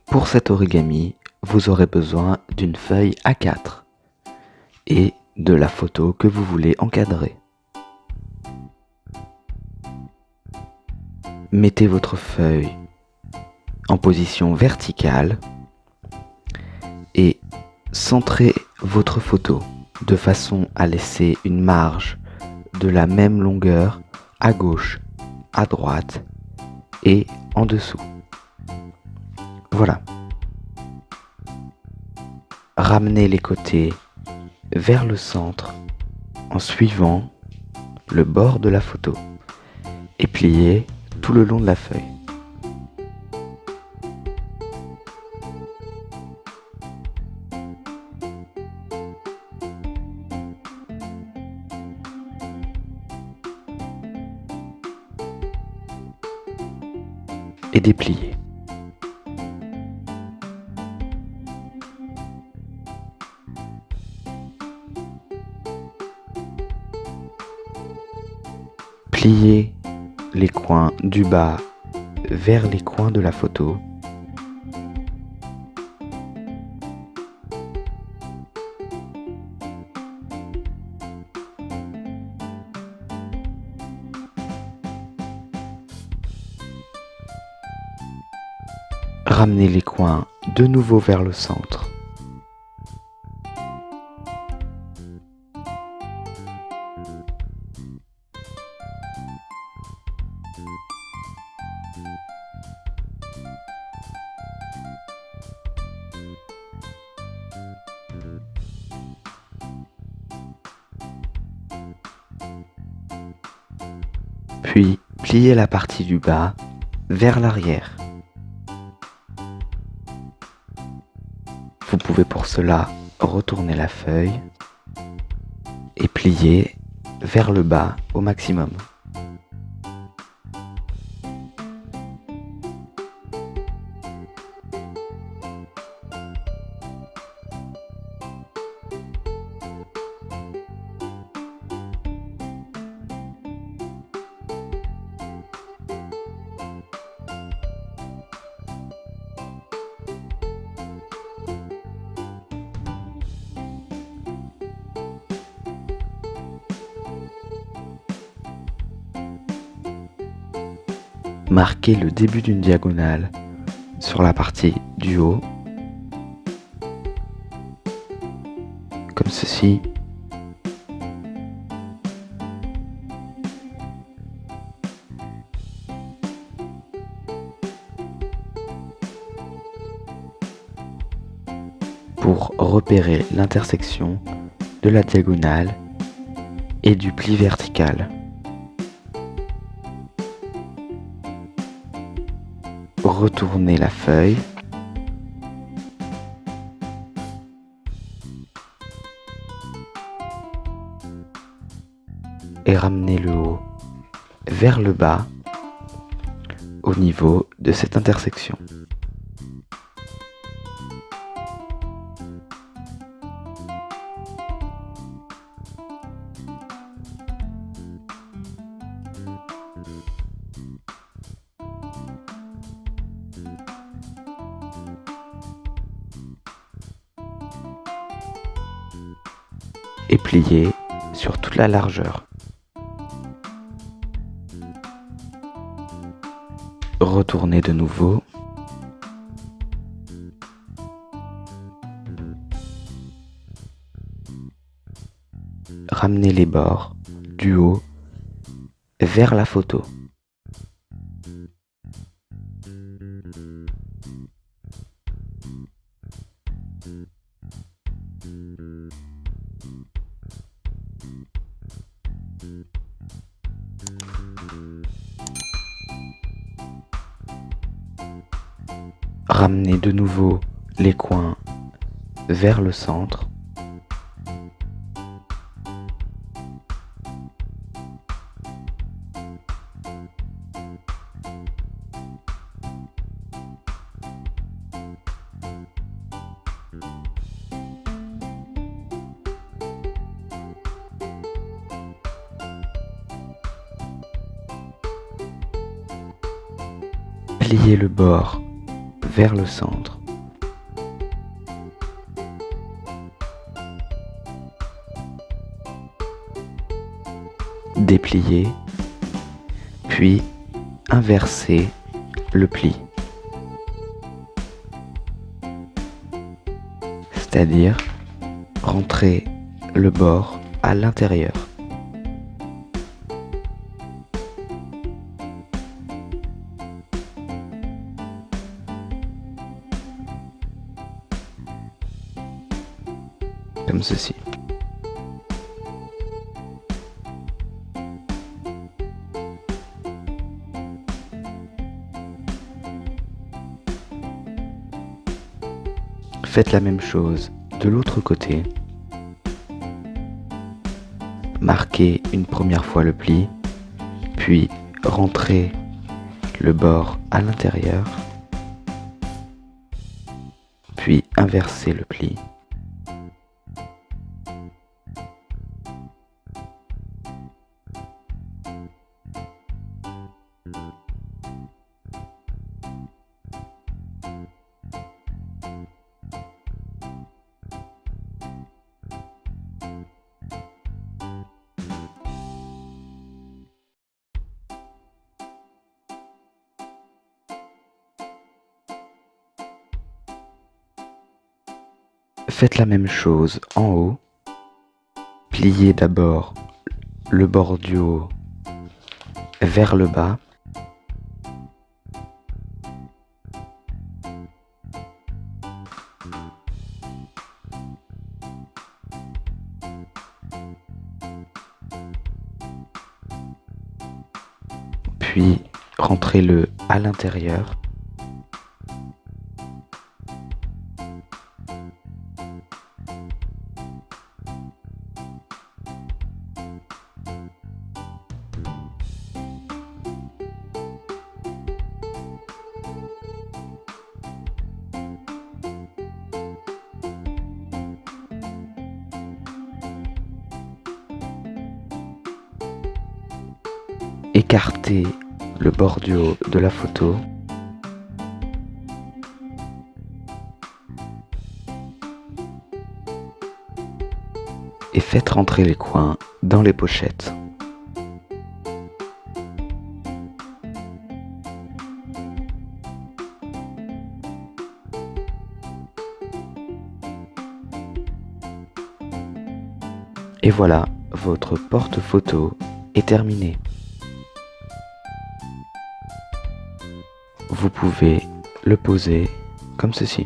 Pour cet origami, vous aurez besoin d'une feuille A4 et de la photo que vous voulez encadrer. Mettez votre feuille en position verticale et centrez votre photo de façon à laisser une marge de la même longueur à gauche, à droite et en dessous. Voilà. Ramenez les côtés vers le centre en suivant le bord de la photo et pliez tout le long de la feuille. Et dépliez. Pliez les coins du bas vers les coins de la photo. Ramenez les coins de nouveau vers le centre. Puis pliez la partie du bas vers l'arrière. Vous pouvez pour cela retourner la feuille et plier vers le bas au maximum. Marquez le début d'une diagonale sur la partie du haut, comme ceci. Pour repérer l'intersection de la diagonale et du pli vertical. Retournez la feuille et ramenez le haut vers le bas au niveau de cette intersection. Et pliez sur toute la largeur. Retournez de nouveau. Ramenez les bords du haut vers la photo. Ramenez de nouveau les coins vers le centre. Pliez le bord vers le centre. Déplier, puis inverser le pli. C'est-à-dire rentrer le bord à l'intérieur. Comme ceci. Faites la même chose de l'autre côté. Marquez une première fois le pli, puis rentrez le bord à l'intérieur, puis inversez le pli. Faites la même chose en haut. Pliez d'abord le bord du haut vers le bas. Puis rentrez-le à l'intérieur. Écartez le bord du haut de la photo. Et faites rentrer les coins dans les pochettes. Et voilà, votre porte-photo est terminé. Vous pouvez le poser comme ceci.